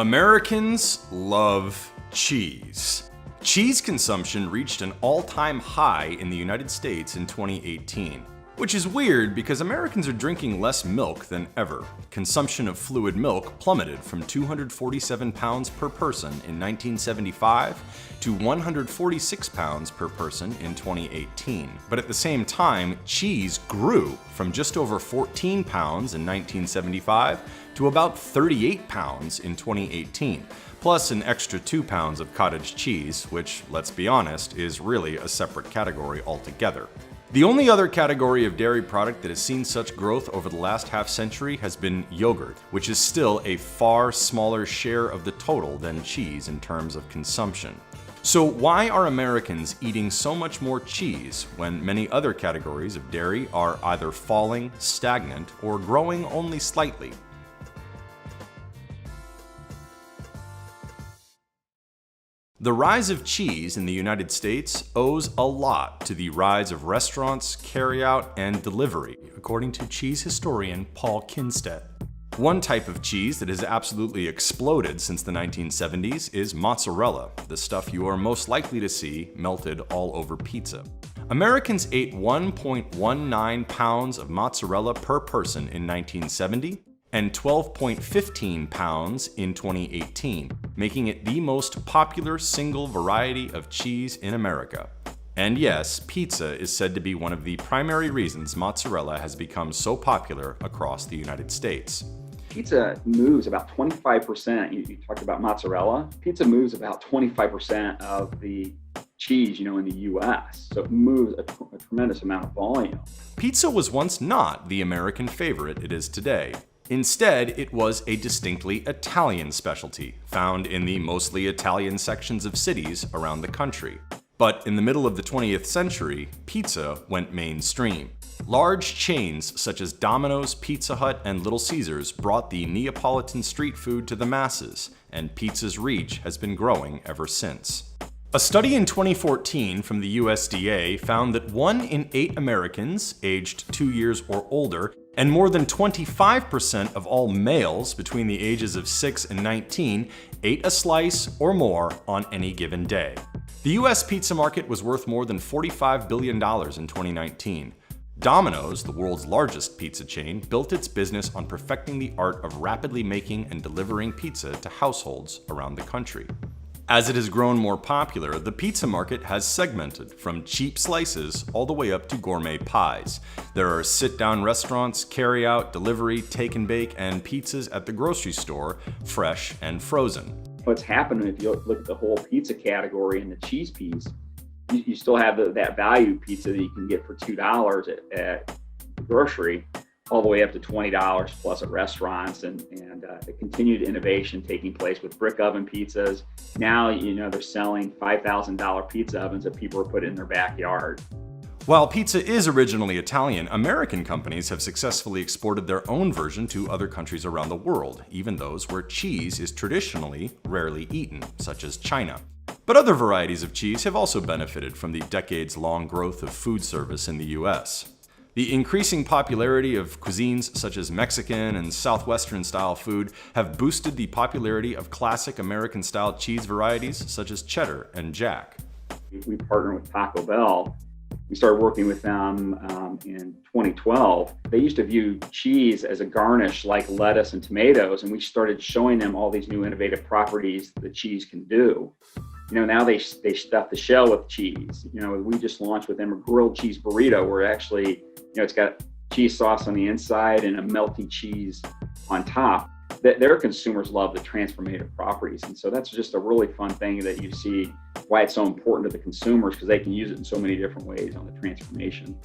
Americans love cheese. Cheese consumption reached an all-time high in the United States in 2018, which is weird because Americans are drinking less milk than ever. Consumption of fluid milk plummeted from 247 pounds per person in 1975 to 146 pounds per person in 2018. But at the same time, cheese grew from just over 14 pounds in 1975 to about 38 pounds in 2018, plus an extra 2 pounds of cottage cheese, which, let's be honest, is really a separate category altogether. The only other category of dairy product that has seen such growth over the last half century has been yogurt, which is still a far smaller share of the total than cheese in terms of consumption. So why are Americans eating so much more cheese when many other categories of dairy are either falling, stagnant, or growing only slightly? The rise of cheese in the United States owes a lot to the rise of restaurants, carryout, and delivery, according to cheese historian Paul Kinstedt. One type of cheese that has absolutely exploded since the 1970s is mozzarella, the stuff you are most likely to see melted all over pizza. Americans ate 1.19 pounds of mozzarella per person in 1970, and 12.15 pounds in 2018, making it the most popular single variety of cheese in America. And yes, pizza is said to be one of the primary reasons mozzarella has become so popular across the United States. Pizza moves about 25%. You talked about mozzarella. Pizza moves about 25% of the cheese, in the US. So it moves a tremendous amount of volume. Pizza was once not the American favorite it is today. Instead, it was a distinctly Italian specialty, found in the mostly Italian sections of cities around the country. But in the middle of the 20th century, pizza went mainstream. Large chains such as Domino's, Pizza Hut, and Little Caesars brought the Neapolitan street food to the masses, and pizza's reach has been growing ever since. A study in 2014 from the USDA found that 1 in 8 Americans aged 2 years or older and more than 25% of all males between the ages of 6 and 19 ate a slice or more on any given day. The US pizza market was worth more than $45 billion in 2019. Domino's, the world's largest pizza chain, built its business on perfecting the art of rapidly making and delivering pizza to households around the country. As it has grown more popular, the pizza market has segmented from cheap slices all the way up to gourmet pies. There are sit-down restaurants, carry-out, delivery, take and bake, and pizzas at the grocery store, fresh and frozen. What's happened if you look at the whole pizza category and the cheese piece, you still have that value pizza that you can get for $2 at the grocery, all the way up to $20 plus at restaurants, and the continued innovation taking place with brick oven pizzas. Now, they're selling $5,000 pizza ovens that people are putting in their backyard. While pizza is originally Italian, American companies have successfully exported their own version to other countries around the world, even those where cheese is traditionally rarely eaten, such as China. But other varieties of cheese have also benefited from the decades-long growth of food service in the US. The increasing popularity of cuisines such as Mexican and Southwestern-style food have boosted the popularity of classic American-style cheese varieties such as cheddar and jack. We partner with Taco Bell. We started working with them in 2012. They used to view cheese as a garnish like lettuce and tomatoes, and we started showing them all these new innovative properties that cheese can do. Now they stuff the shell with cheese. We just launched with them a grilled cheese burrito where actually, it's got cheese sauce on the inside and a melty cheese on top. Their consumers love the transformative properties. And so that's just a really fun thing that you see why it's so important to the consumers, because they can use it in so many different ways on the transformation.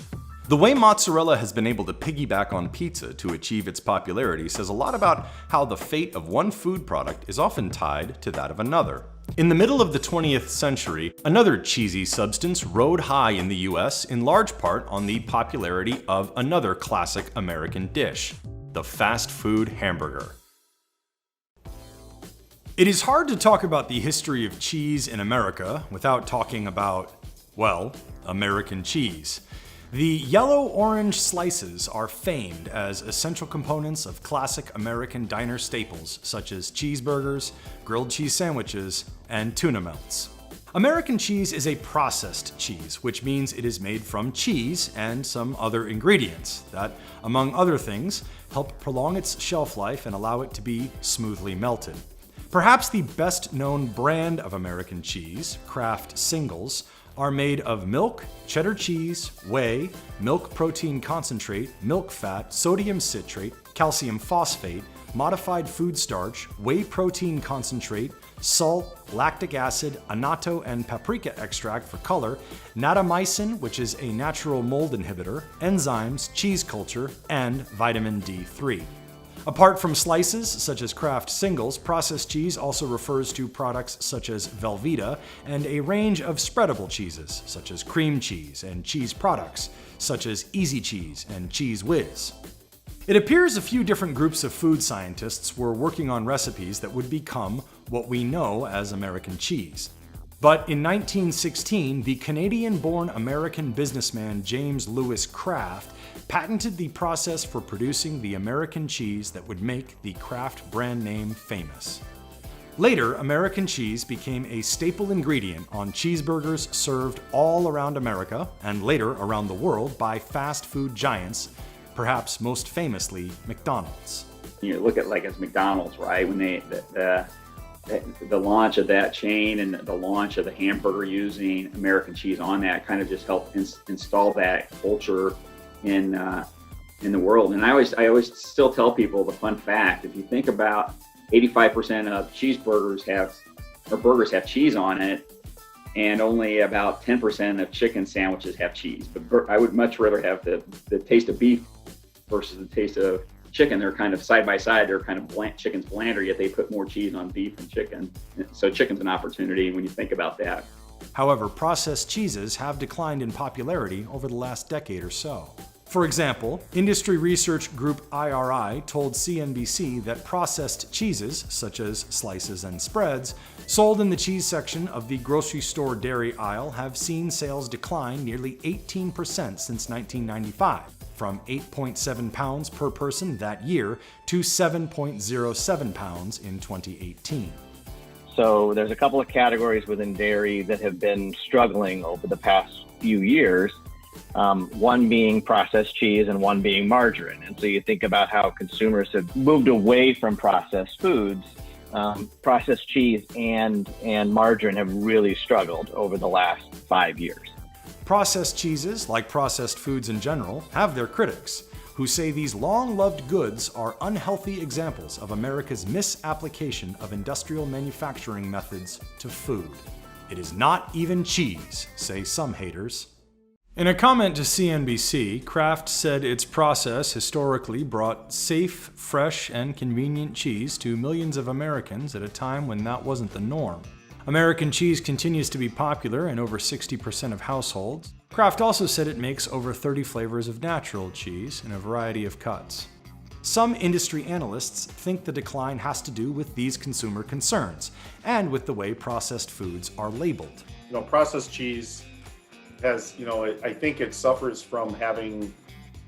The way mozzarella has been able to piggyback on pizza to achieve its popularity says a lot about how the fate of one food product is often tied to that of another. In the middle of the 20th century, another cheesy substance rode high in the US in large part on the popularity of another classic American dish, the fast food hamburger. It is hard to talk about the history of cheese in America without talking about, well, American cheese. The yellow-orange slices are famed as essential components of classic American diner staples such as cheeseburgers, grilled cheese sandwiches, and tuna melts. American cheese is a processed cheese, which means it is made from cheese and some other ingredients that, among other things, help prolong its shelf life and allow it to be smoothly melted. Perhaps the best-known brand of American cheese, Kraft Singles, are made of milk, cheddar cheese, whey, milk protein concentrate, milk fat, sodium citrate, calcium phosphate, modified food starch, whey protein concentrate, salt, lactic acid, annatto and paprika extract for color, natamycin, which is a natural mold inhibitor, enzymes, cheese culture, and vitamin D3. Apart from slices, such as Kraft Singles, processed cheese also refers to products such as Velveeta and a range of spreadable cheeses, such as cream cheese, and cheese products, such as Easy Cheese and Cheese Whiz. It appears a few different groups of food scientists were working on recipes that would become what we know as American cheese. But in 1916, the Canadian-born American businessman James Lewis Kraft patented the process for producing the American cheese that would make the Kraft brand name famous. Later, American cheese became a staple ingredient on cheeseburgers served all around America and later around the world by fast food giants, perhaps most famously McDonald's. You look at like as McDonald's, right? When the launch of that chain and the launch of the hamburger using American cheese on that kind of just helped install that culture in the world. And I always still tell people the fun fact: if you think about 85% of burgers have cheese on it, and only about 10% of chicken sandwiches have cheese. But I would much rather have the taste of beef versus the taste of chicken. They're kind of side by side. They're kind of bland. Chicken's blander, yet they put more cheese on beef than chicken. So chicken's an opportunity when you think about that. However, processed cheeses have declined in popularity over the last decade or so. For example, industry research group IRI told CNBC that processed cheeses, such as slices and spreads, sold in the cheese section of the grocery store dairy aisle have seen sales decline nearly 18% since 1995, from 8.7 pounds per person that year to 7.07 pounds in 2018. So there's a couple of categories within dairy that have been struggling over the past few years. One being processed cheese and one being margarine. And so you think about how consumers have moved away from processed foods. Processed cheese and margarine have really struggled over the last 5 years. Processed cheeses, like processed foods in general, have their critics, who say these long-loved goods are unhealthy examples of America's misapplication of industrial manufacturing methods to food. It is not even cheese, say some haters. In a comment to CNBC, Kraft said its process historically brought safe, fresh, and convenient cheese to millions of Americans at a time when that wasn't the norm. American cheese continues to be popular in over 60% of households. Kraft also said it makes over 30 flavors of natural cheese in a variety of cuts. Some industry analysts think the decline has to do with these consumer concerns and with the way processed foods are labeled. Processed cheese has, I think it suffers from having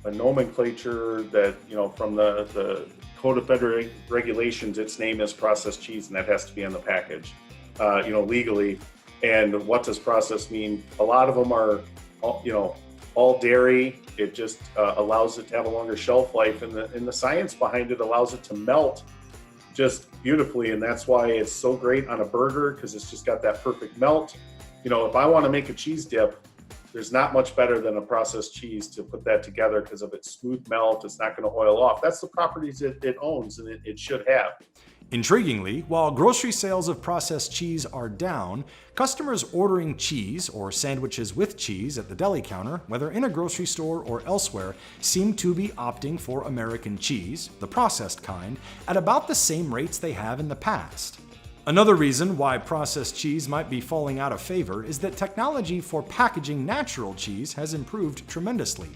a nomenclature that, from the Code of Federal Regulations, its name is processed cheese, and that has to be on the package, legally. And what does processed mean? A lot of them are, all dairy. It just allows it to have a longer shelf life, and the science behind it allows it to melt just beautifully, and that's why it's so great on a burger, because it's just got that perfect melt. If I want to make a cheese dip, there's not much better than a processed cheese to put that together because of its smooth melt. It's not going to oil off. That's the properties it owns, and it should have. Intriguingly, while grocery sales of processed cheese are down, customers ordering cheese or sandwiches with cheese at the deli counter, whether in a grocery store or elsewhere, seem to be opting for American cheese, the processed kind, at about the same rates they have in the past. Another reason why processed cheese might be falling out of favor is that technology for packaging natural cheese has improved tremendously,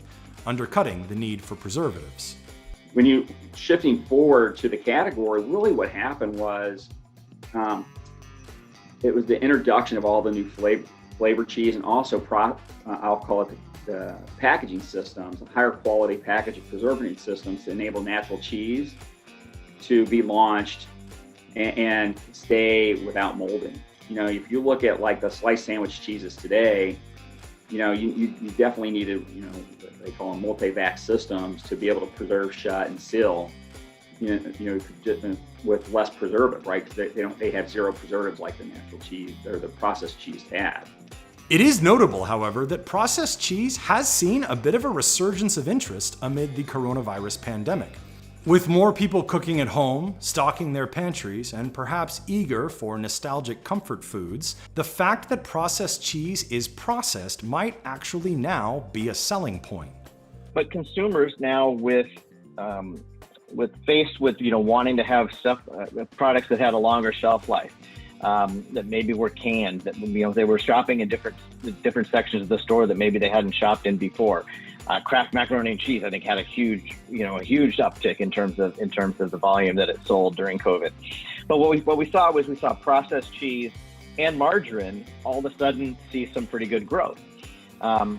undercutting the need for preservatives. When you shifting forward to the category, really what happened was it was the introduction of all the new flavor cheese, and also I'll call it the packaging systems, higher quality packaging preserving systems to enable natural cheese to be launched and stay without molding. If you look at like the sliced sandwich cheeses today, you definitely need to, they call them multi-vac systems to be able to preserve, shut, and seal, just with less preservative, right? Because they have zero preservatives like the natural cheese or the processed cheese have. It is notable, however, that processed cheese has seen a bit of a resurgence of interest amid the coronavirus pandemic. With more people cooking at home, stocking their pantries, and perhaps eager for nostalgic comfort foods, the fact that processed cheese is processed might actually now be a selling point. But consumers now faced with wanting to have stuff, products that had a longer shelf life, that maybe were canned, that they were shopping in different sections of the store that maybe they hadn't shopped in before. Kraft macaroni and cheese, I think, had a huge uptick in terms of the volume that it sold during COVID. But what we saw processed cheese and margarine all of a sudden see some pretty good growth,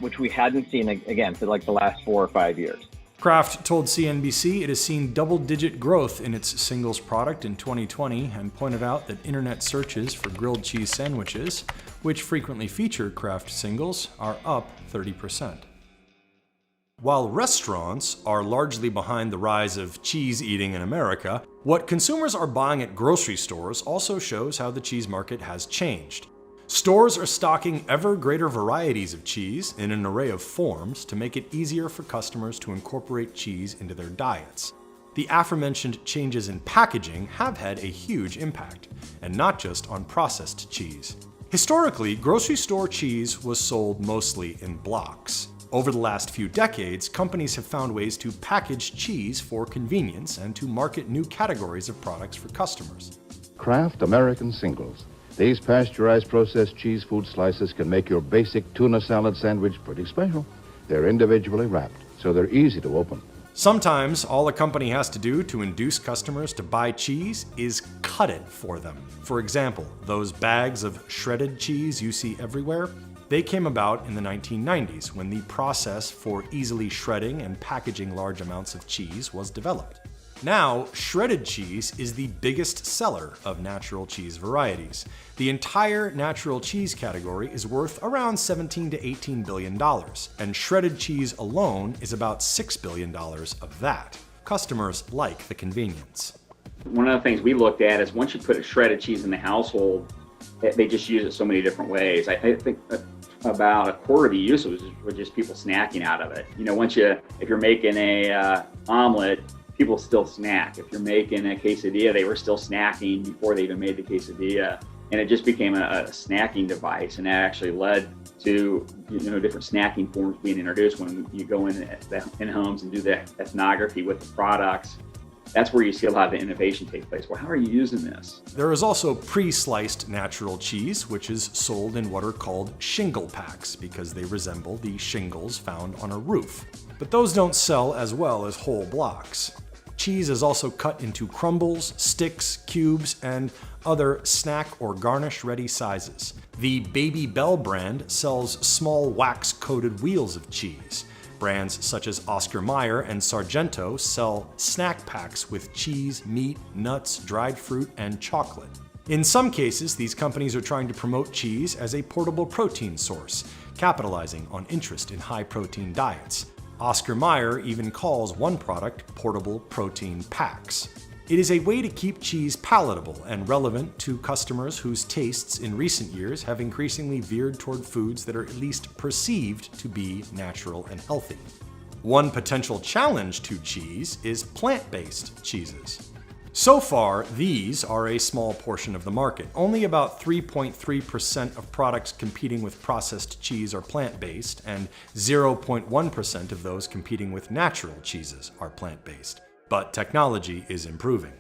which we hadn't seen again for like the last 4 or 5 years. Kraft told CNBC it has seen double-digit growth in its singles product in 2020 and pointed out that internet searches for grilled cheese sandwiches, which frequently feature Kraft singles, are up 30%. While restaurants are largely behind the rise of cheese eating in America, what consumers are buying at grocery stores also shows how the cheese market has changed. Stores are stocking ever greater varieties of cheese in an array of forms to make it easier for customers to incorporate cheese into their diets. The aforementioned changes in packaging have had a huge impact, and not just on processed cheese. Historically, grocery store cheese was sold mostly in blocks. Over the last few decades, companies have found ways to package cheese for convenience and to market new categories of products for customers. Kraft American Singles. These pasteurized processed cheese food slices can make your basic tuna salad sandwich pretty special. They're individually wrapped, so they're easy to open. Sometimes all a company has to do to induce customers to buy cheese is cut it for them. For example, those bags of shredded cheese you see everywhere, they came about in the 1990s when the process for easily shredding and packaging large amounts of cheese was developed. Now, shredded cheese is the biggest seller of natural cheese varieties. The entire natural cheese category is worth around $17 to $18 billion, and shredded cheese alone is about $6 billion of that. Customers like the convenience. One of the things we looked at is once you put a shredded cheese in the household, they just use it so many different ways. I think about a quarter of the use was just people snacking out of it. If you're making a omelet, people still snack. If you're making a quesadilla, they were still snacking before they even made the quesadilla. And it just became a snacking device. And that actually led to different snacking forms being introduced when you go in homes and do the ethnography with the products. That's where you see a lot of the innovation take place. Well, how are you using this? There is also pre-sliced natural cheese, which is sold in what are called shingle packs because they resemble the shingles found on a roof. But those don't sell as well as whole blocks. Cheese is also cut into crumbles, sticks, cubes, and other snack or garnish-ready sizes. The Baby Bell brand sells small wax-coated wheels of cheese. Brands such as Oscar Mayer and Sargento sell snack packs with cheese, meat, nuts, dried fruit, and chocolate. In some cases, these companies are trying to promote cheese as a portable protein source, capitalizing on interest in high-protein diets. Oscar Mayer even calls one product portable protein packs. It is a way to keep cheese palatable and relevant to customers whose tastes in recent years have increasingly veered toward foods that are at least perceived to be natural and healthy. One potential challenge to cheese is plant-based cheeses. So far, these are a small portion of the market. Only about 3.3% of products competing with processed cheese are plant-based, and 0.1% of those competing with natural cheeses are plant-based. But technology is improving.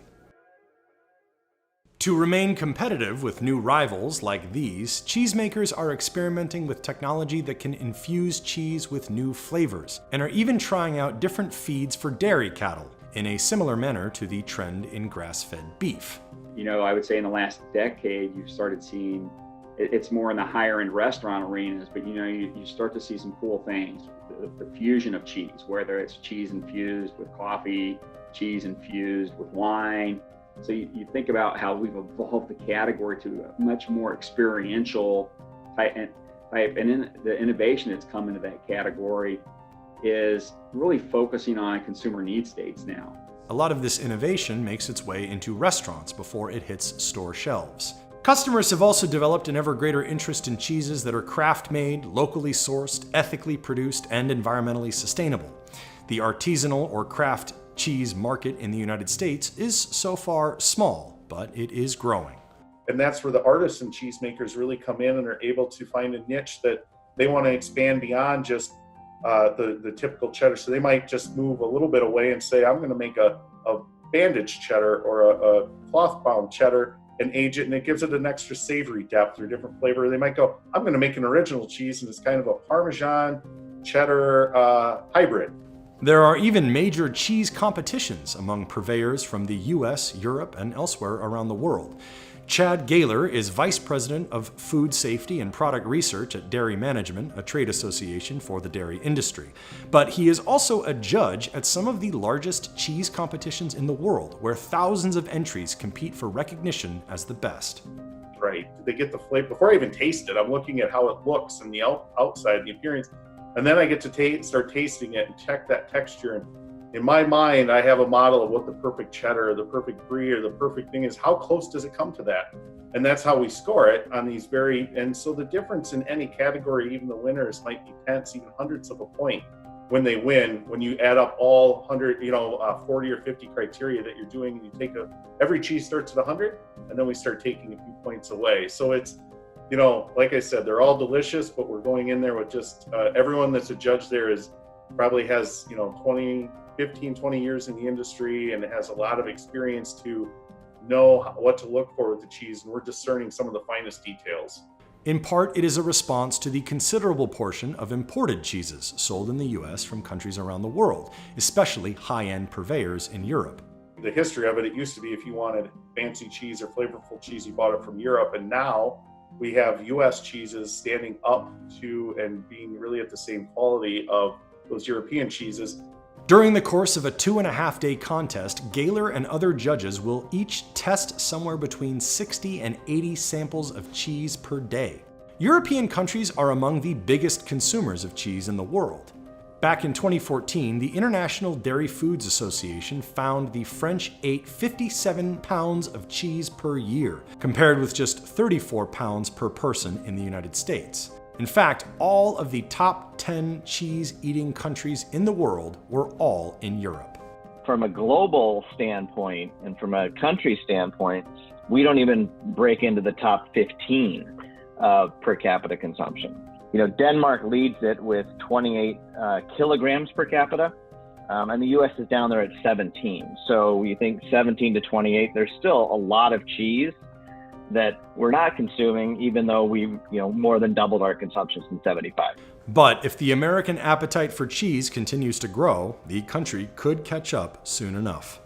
To remain competitive with new rivals like these, cheesemakers are experimenting with technology that can infuse cheese with new flavors, and are even trying out different feeds for dairy cattle, in a similar manner to the trend in grass-fed beef. I would say in the last decade, you've started seeing it's more in the higher end restaurant arenas, but you start to see some cool things. The fusion of cheese, whether it's cheese infused with coffee, cheese infused with wine. So you think about how we've evolved the category to a much more experiential type, and the innovation that's come into that category is really focusing on consumer need states now. A lot of this innovation makes its way into restaurants before it hits store shelves. Customers have also developed an ever greater interest in cheeses that are craft-made, locally sourced, ethically produced, and environmentally sustainable. The artisanal or craft cheese market in the United States is so far small, but it is growing. And that's where the artisan cheesemakers really come in and are able to find a niche that they want to expand beyond just the typical cheddar. So they might just move a little bit away and say, I'm going to make a bandage cheddar or a cloth-bound cheddar and age it, and it gives it an extra savory depth or different flavor. They might go, I'm going to make an original cheese, and it's kind of a Parmesan cheddar hybrid. There are even major cheese competitions among purveyors from the US, Europe, and elsewhere around the world. Chad Gaylor is Vice President of Food Safety and Product Research at Dairy Management, a trade association for the dairy industry. But he is also a judge at some of the largest cheese competitions in the world, where thousands of entries compete for recognition as the best. Right. They get the flavor. Before I even taste it, I'm looking at how it looks and the outside, the appearance. And then I get to start tasting it and check that texture. And in my mind, I have a model of what the perfect cheddar or the perfect brie or the perfect thing is. How close does it come to that? And that's how we score it on these and so the difference in any category, even the winners, might be tenths, even hundredths of a point when they win, when you add up all 100, 40 or 50 criteria that you're doing, and you take every cheese starts at 100, and then we start taking a few points away. So it's, like I said, they're all delicious, but we're going in there with just everyone that's a judge there probably has 15, 20 years in the industry and has a lot of experience to know what to look for with the cheese, and we're discerning some of the finest details. In part, it is a response to the considerable portion of imported cheeses sold in the US from countries around the world, especially high-end purveyors in Europe. The history of it used to be if you wanted fancy cheese or flavorful cheese, you bought it from Europe, and now we have US cheeses standing up to and being really at the same quality of those European cheeses. During the course of a 2.5-day contest, Gaylor and other judges will each test somewhere between 60 and 80 samples of cheese per day. European countries are among the biggest consumers of cheese in the world. Back in 2014, the International Dairy Foods Association found the French ate 57 pounds of cheese per year, compared with just 34 pounds per person in the United States. In fact, all of the top 10 cheese-eating countries in the world were all in Europe. From a global standpoint and from a country standpoint, we don't even break into the top 15 of per capita consumption. Denmark leads it with 28 kilograms per capita, and the U.S. is down there at 17. So you think 17 to 28, there's still a lot of cheese that we're not consuming, even though we've more than doubled our consumption since '75. But if the American appetite for cheese continues to grow, the country could catch up soon enough.